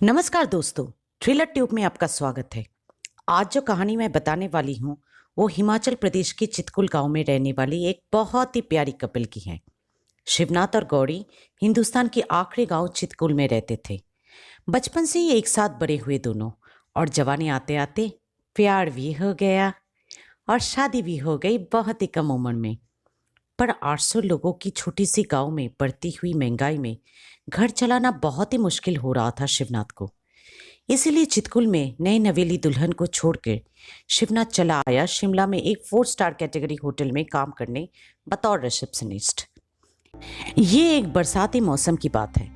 नमस्कार दोस्तों, thriller tube में आपका स्वागत है। आज जो कहानी मैं बताने वाली हूँ वो हिमाचल प्रदेश के चितकुल गांव में रहने वाली एक बहुत ही प्यारी कपल की है। शिवनाथ और गौरी हिंदुस्तान के आखिरी गांव चितकुल में रहते थे। बचपन से ही एक साथ बड़े हुए दोनों, और जवानी आते आते प्यार भी हो गया और शादी भी हो गई बहुत ही कम उम्र में। पर 800 लोगों की छोटी सी गांव में बढ़ती हुई महंगाई में घर चलाना बहुत ही मुश्किल हो रहा था शिवनाथ को। इसीलिए चितकुल में नई नवेली दुल्हन को छोड़कर शिवनाथ चला आया शिमला में एक 4 स्टार कैटेगरी होटल में काम करने बतौर रिसेप्शनिस्ट। ये एक बरसाती मौसम की बात है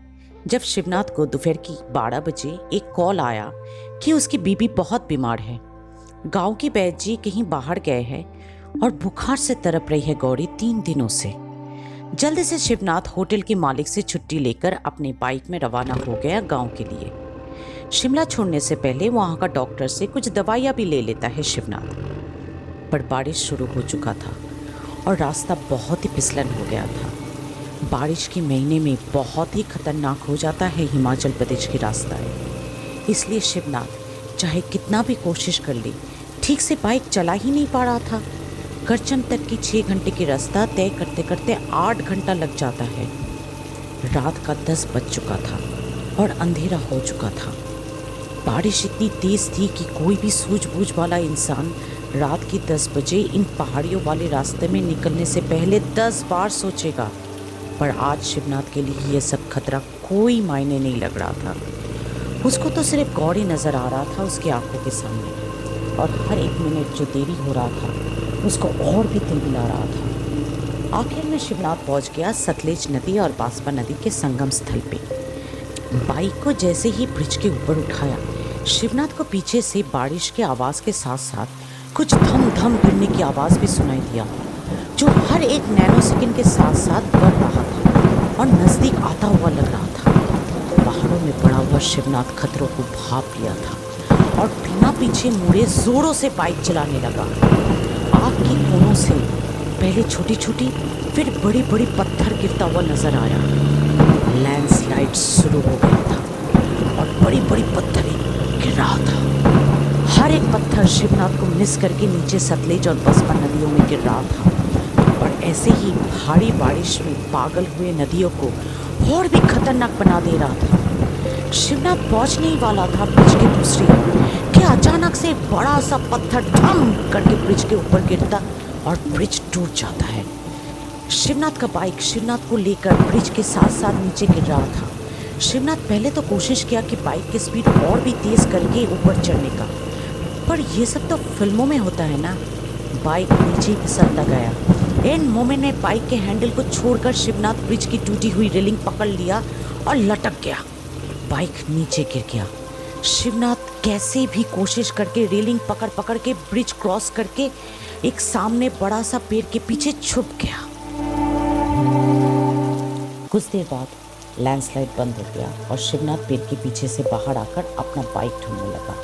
जब शिवनाथ को दोपहर की 12 बजे एक कॉल आया कि उसकी बीबी बहुत बीमार है। गांव की बैद जी कहीं बाहर गए हैं और बुखार से तड़प रही है गौरी 3 दिनों से। जल्दी से शिवनाथ होटल के मालिक से छुट्टी लेकर अपने बाइक में रवाना हो गया गांव के लिए। शिमला छोड़ने से पहले वहां का डॉक्टर से कुछ दवाइयां भी ले लेता है शिवनाथ। पर बारिश शुरू हो चुका था और रास्ता बहुत ही फिसलन हो गया था। बारिश के महीने में बहुत ही खतरनाक हो जाता है हिमाचल प्रदेश की रास्ताएं। इसलिए शिवनाथ चाहे कितना भी कोशिश कर ले ठीक से बाइक चला ही नहीं पा रहा था। करचन तक की 6 घंटे की रास्ता तय करते करते 8 घंटा लग जाता है। रात का 10 बज चुका था और अंधेरा हो चुका था। बारिश इतनी तेज थी कि कोई भी सूझबूझ वाला इंसान रात की 10 बजे इन पहाड़ियों वाले रास्ते में निकलने से पहले 10 बार सोचेगा। पर आज शिवनाथ के लिए यह सब खतरा कोई मायने नहीं लग रहा था। उसको तो सिर्फ गौरी नजर आ रहा था उसकी आंखों के सामने, और हर एक मिनट जो देरी हो रहा था उसको और भी तिलमिला रहा था। आखिर में शिवनाथ पहुंच गया सतलेज नदी और बास्पा नदी के संगम स्थल पे। बाइक को जैसे ही ब्रिज के ऊपर उठाया, शिवनाथ को पीछे से बारिश के आवाज़ के साथ साथ कुछ धम धम गिरने की आवाज़ भी सुनाई दिया, जो हर एक नैनो सेकंड के साथ साथ बढ़ रहा था और नज़दीक आता हुआ लग रहा था। पहाड़ों में पड़ा हुआ शिवनाथ खतरों को भाप लिया था और बिना पीछे मुड़े जोरों से बाइक चलाने लगा। आग की कोनों से पहले छोटी छोटी फिर बड़ी बड़ी पत्थर गिरता हुआ नजर आया। लैंडस्लाइड शुरू हो गया था और बड़ी बड़ी पत्थरें गिर रहा था। हर एक पत्थर शिवनाथ को मिस करके नीचे सतलेज और बसपा नदियों में गिर रहा था, और ऐसे ही भारी बारिश में पागल हुए नदियों को और भी खतरनाक बना दे रहा था। शिवनाथ पहुंचने ही वाला था ब्रिज के दूसरी ओर कि अचानक से बड़ा सा पत्थर धम करके ब्रिज के ऊपर गिरता और ब्रिज टूट जाता है। शिवनाथ का बाइक शिवनाथ को लेकर ब्रिज के साथ साथ नीचे गिर रहा था। शिवनाथ पहले तो कोशिश किया कि बाइक की स्पीड और भी तेज करके ऊपर चढ़ने का, पर यह सब तो फिल्मों में होता है ना। बाइक नीचे ही फिसलता गया। एंड मोमेंट में बाइक के हैंडल को छोड़कर शिवनाथ ब्रिज की टूटी हुई रेलिंग पकड़ लिया और लटक गया। बाइक नीचे गिर गया। शिवनाथ कैसे भी कोशिश करके रेलिंग पकड़ पकड़ के ब्रिज क्रॉस करके एक सामने बड़ा सा पेड़ के पीछे छुप गया। कुछ देर बाद लैंडस्लाइड बंद हो गया और शिवनाथ पेड़ के पीछे से बाहर आकर अपना बाइक ढूंढने लगा।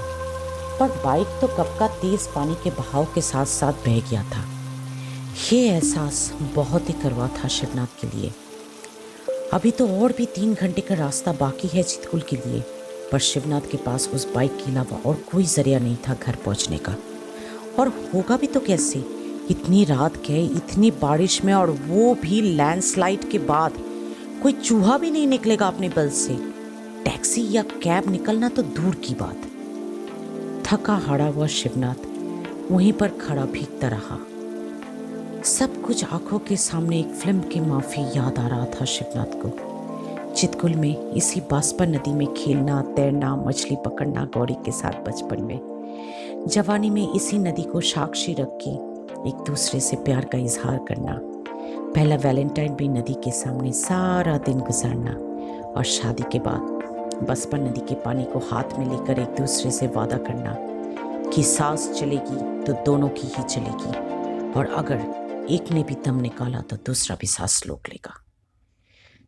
पर बाइक तो कब का तेज पानी के बहाव के साथ साथ बह गया था। ये एहसास बहुत ही कड़वा था शिवनाथ के लिए। अभी तो और भी 3 घंटे का रास्ता बाकी है चितकुल के लिए, पर शिवनाथ के पास उस बाइक के अलावा और कोई जरिया नहीं था घर पहुंचने का। और होगा भी तो कैसे, इतनी रात गए इतनी बारिश में, और वो भी लैंडस्लाइड के बाद। कोई चूहा भी नहीं निकलेगा अपने बल से। टैक्सी या कैब निकलना तो दूर की बात। थका हारा हुआ शिवनाथ वहीं पर खड़ा भीगता रहा। सब कुछ आंखों के सामने एक फिल्म की माफी याद आ रहा था शिवनाथ को। चितकुल में इसी बास्पा नदी में खेलना, तैरना, मछली पकड़ना गौरी के साथ बचपन में। जवानी में इसी नदी को साक्षी रख के एक दूसरे से प्यार का इजहार करना। पहला वैलेंटाइन भी नदी के सामने सारा दिन गुजारना, और शादी के बाद बसपा नदी के पानी को हाथ में लेकर एक दूसरे से वादा करना कि सांस चलेगी तो दोनों की ही चलेगी, और अगर एक ने भी दम निकाला तो दूसरा भी सांस रोक लेगा।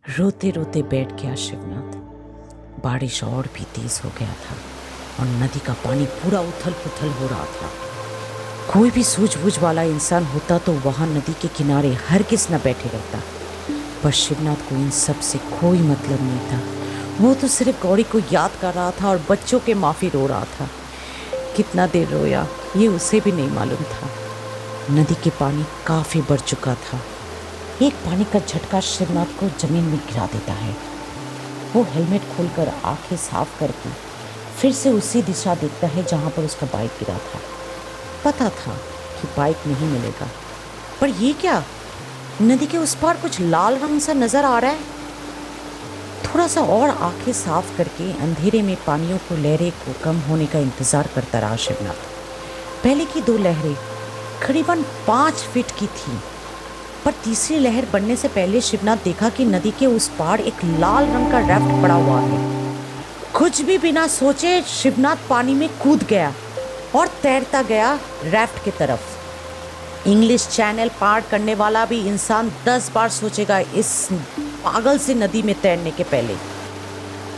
रोते रोते बैठ गया शिवनाथ। बारिश और भी तेज हो गया था और नदी का पानी पूरा उथल पुथल हो रहा था। कोई भी सूझबूझ वाला इंसान होता तो वहां नदी के किनारे हरगिज़ न बैठे रहता, पर शिवनाथ को इन सब से कोई मतलब नहीं था। वो तो सिर्फ गौरी को याद कर रहा था और बच्चों के माफी रो रहा था। कितना देर रोया ये उसे भी नहीं मालूम था। नदी के पानी काफी बढ़ चुका था। एक पानी का झटका शिवनाथ को जमीन में गिरा देता है। वो हेलमेट खोलकर आंखें साफ करके फिर से उसी दिशा देखता है जहां पर उसका बाइक गिरा था। पता था कि बाइक नहीं मिलेगा, पर ये क्या? नदी के उस पार कुछ लाल रंग सा नजर आ रहा है। थोड़ा सा और आंखें साफ करके अंधेरे में पानियों को लहरें को कम होने का इंतजार करता रहा शिवनाथ। पहले की 2 लहरें करीबन 5 फीट की थी, पर तीसरी लहर बनने से पहले शिवनाथ देखा कि नदी के उस पार एक लाल रंग का राफ्ट पड़ा हुआ है। कुछ भी बिना सोचे शिवनाथ पानी में कूद गया और तैरता गया राफ्ट की तरफ। इंग्लिश चैनल पार करने वाला भी इंसान 10 बार सोचेगा इस पागल से नदी में तैरने के पहले।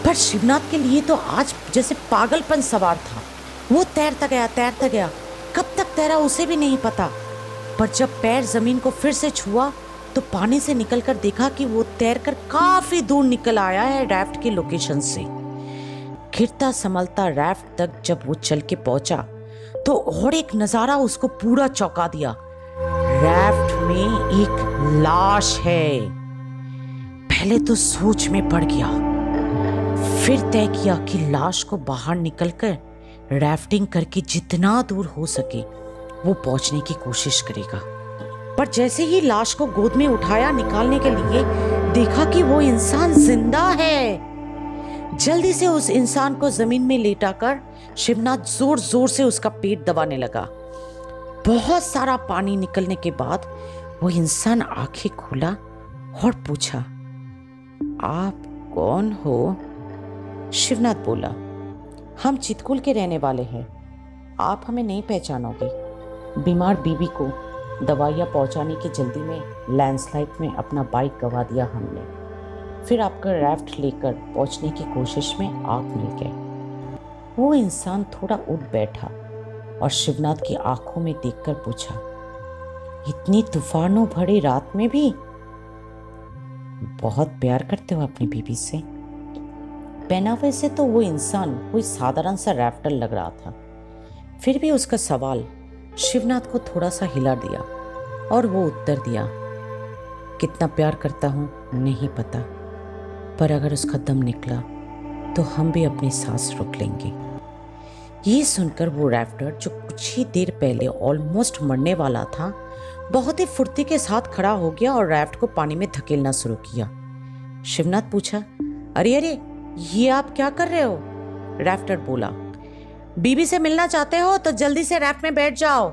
पर शिवनाथ के लिए तो आज जैसे पागलपन सवार था। वो तैरता गया। कब तक तैरा उसे भी नहीं पता, पर जब पैर जमीन को फिर से छुआ तो पानी से निकलकर देखा कि वो तैरकर काफी दूर निकल आया है राफ्ट की लोकेशन से। गिरता संभलता राफ्ट तक जब वो चल के पहुंचा तो और एक नजारा उसको पूरा चौंका दिया। राफ्ट में एक लाश है। पहले तो सोच में पड़ गया, फिर तय किया कि लाश को बाहर निकलकर राफ्टिंग करके जितना दूर हो सके वो पहुंचने की कोशिश करेगा। पर जैसे ही लाश को गोद में उठाया निकालने के लिए, देखा कि वो इंसान जिंदा है। जल्दी से उस इंसान को जमीन में लेटाकर शिवनाथ जोर जोर से उसका पेट दबाने लगा। बहुत सारा पानी निकलने के बाद वो इंसान आंखें खोला और पूछा, आप कौन हो? शिवनाथ बोला, हम चितकुल के रहने वाले हैं। आप हमें नहीं पहचानोगे। बीमार बीबी को दवाइयाँ पहुँचाने की जल्दी में लैंडस्लाइड में अपना बाइक गंवा दिया हमने। फिर आपका राफ्ट लेकर पहुँचने की कोशिश में आप मिल गए। वो इंसान थोड़ा उठ बैठा और शिवनाथ की आंखों में देखकर पूछा, इतनी तूफानों भरी रात में भी? बहुत प्यार करते हो अपनी बीबी से। पहनावे से तो वो इंसान कोई साधारण सा राफ्टर लग रहा था, फिर भी उसका सवाल शिवनाथ को थोड़ा सा हिला दिया और वो उत्तर दिया, कितना प्यार करता हूँ नहीं पता, पर अगर उसका दम निकला तो हम भी अपनी सांस रोक लेंगे। ये सुनकर वो राफ्टर जो कुछ ही देर पहले ऑलमोस्ट मरने वाला था, बहुत ही फुर्ती के साथ खड़ा हो गया और राफ्ट को पानी में धकेलना शुरू किया। शिवनाथ पूछा, अरे ये आप क्या कर रहे हो? राफ्टर बोला, बीबी से मिलना चाहते हो तो जल्दी से राफ्ट में बैठ जाओ।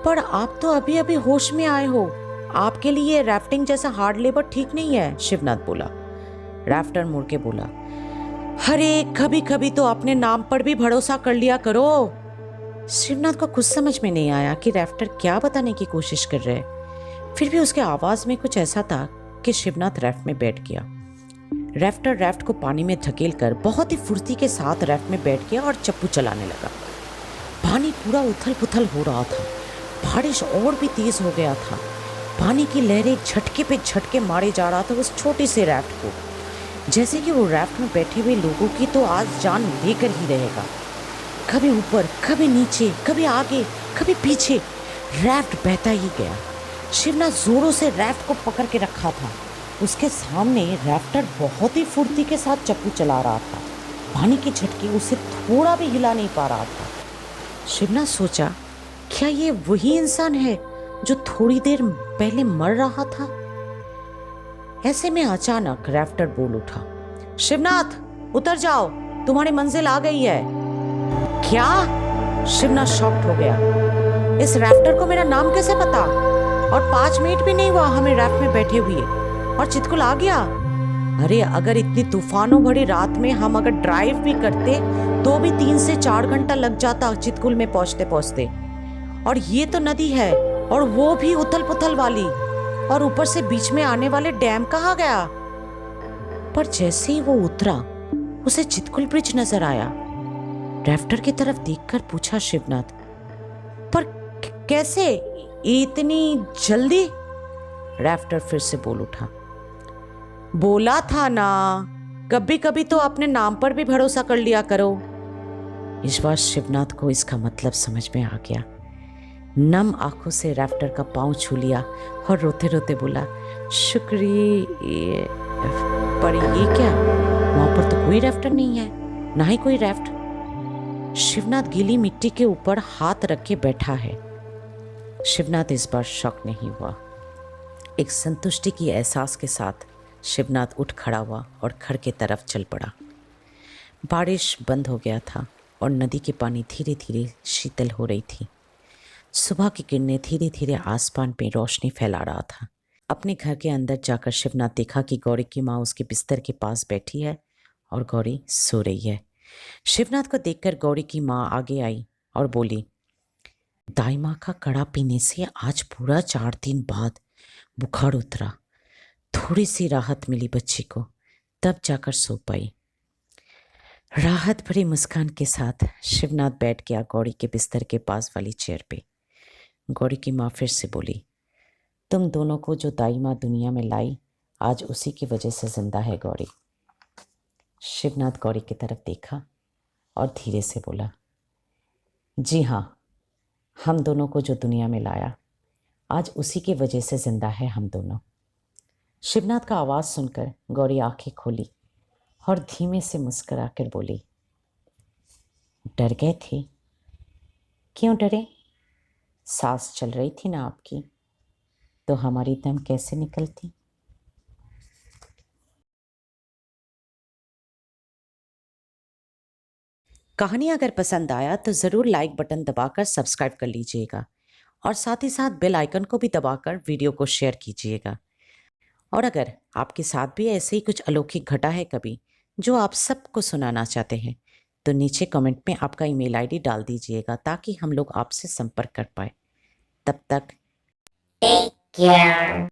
पर आप तो अभी अभी होश में आए हो, आपके लिए राफ्टिंग जैसा हार्ड लेबर ठीक नहीं है। शिवनाथ बोला। राफ्टर मुड़ के बोला, अरे कभी कभी तो अपने नाम पर भी भरोसा कर लिया करो। शिवनाथ को कुछ समझ में नहीं आया कि राफ्टर क्या बताने की कोशिश कर रहे हैं। फिर भी उसके आवाज में कुछ ऐसा था कि शिवनाथ राफ्ट में बैठ गया। राफ्टर राफ्ट को पानी में धकेलकर बहुत ही फुर्ती के साथ राफ्ट में बैठ गया और चप्पू चलाने लगा। पानी पूरा उथल पुथल हो रहा था। बारिश और भी तेज हो गया था। पानी की लहरें झटके पे झटके मारे जा रहा था उस छोटे से राफ्ट को, जैसे कि वो राफ्ट में बैठे हुए लोगों की तो आज जान लेकर ही रहेगा। कभी ऊपर, कभी नीचे, कभी आगे, कभी पीछे, राफ्ट बहता ही गया। शिवनाथ जोरों से राफ्ट को पकड़ के रखा था। उसके सामने राफ्टर बहुत ही फुर्ती के साथ चप्पू चला रहा था। पानी के झटके उसे थोड़ा भी हिला नहीं पा रहा था। शिवनाथ सोचा, क्या ये वही इंसान है जो थोड़ी देर पहले मर रहा था? ऐसे में अचानक राफ्टर बोल उठा, शिवनाथ उतर जाओ, तुम्हारी मंजिल आ गई है। क्या? शिवनाथ शॉक्ड हो गया। इस राफ्टर को मेरा नाम कैसे पता? और 5 मिनट भी नहीं हुआ हमें राफ्ट में बैठे हुए और चितकुल आ गया। अरे अगर इतनी तूफानों भरी रात में हम अगर ड्राइव भी करते तो भी 3 से 4 घंटा लग जाता चितकुल में पहुंचते पहुंचते। और ये तो नदी है, और वो भी उथल पुथल वाली, और ऊपर से बीच में आने वाले डैम कहाँ गया? पर जैसे ही वो उतरा उसे चितकुल ब्रिज नजर आया। राफ्टर की तरफ देखकर पूछा शिवनाथ, पर कैसे इतनी जल्दी? राफ्टर फिर से बोल उठा, बोला था ना कभी कभी तो अपने नाम पर भी भरोसा कर लिया करो। इस बार शिवनाथ को इसका मतलब समझ में आ गया। नम आंखों से रैफ्टर का पांव छू लिया और रोते रोते बोला, शुक्रिया। पर ये क्या, वहां पर तो कोई रैफ्टर नहीं है, ना ही कोई रैफ्ट। शिवनाथ गीली मिट्टी के ऊपर हाथ रख के बैठा है। शिवनाथ इस बार शॉक नहीं हुआ। एक संतुष्टि की एहसास के साथ शिवनाथ उठ खड़ा हुआ और घर की तरफ चल पड़ा। बारिश बंद हो गया था और नदी के पानी धीरे धीरे शीतल हो रही थी। सुबह की किरणें धीरे धीरे आसमान पे रोशनी फैला रहा था। अपने घर के अंदर जाकर शिवनाथ देखा कि गौरी की माँ उसके बिस्तर के पास बैठी है और गौरी सो रही है। शिवनाथ को देखकर गौरी की माँ आगे आई और बोली, दाई माँ का काढ़ा पीने से आज पूरा 4 दिन बाद बुखार उतरा। थोड़ी सी राहत मिली बच्ची को, तब जाकर सो पाई। राहत भरी मुस्कान के साथ शिवनाथ बैठ गया गौरी के बिस्तर के पास वाली चेयर पे। गौरी की माँ फिर से बोली, तुम दोनों को जो दाई माँ दुनिया में लाई, आज उसी की वजह से जिंदा है गौरी। शिवनाथ गौरी की तरफ देखा और धीरे से बोला, जी हाँ, हम दोनों को जो दुनिया में लाया, आज उसी की वजह से जिंदा है हम दोनों। शिवनाथ का आवाज़ सुनकर गौरी आंखें खोली और धीमे से मुस्कुराकर बोली, डर गए थे? क्यों डरे? सांस चल रही थी ना आपकी, तो हमारी दम कैसे निकलती? कहानी अगर पसंद आया तो ज़रूर लाइक बटन दबाकर सब्सक्राइब कर लीजिएगा और साथ ही साथ बेल आइकन को भी दबाकर वीडियो को शेयर कीजिएगा। और अगर आपके साथ भी ऐसे ही कुछ अलौकिक घटा है कभी, जो आप सबको सुनाना चाहते हैं, तो नीचे कमेंट में आपका ईमेल आईडी डाल दीजिएगा ताकि हम लोग आपसे संपर्क कर पाए। तब तक टेक केयर।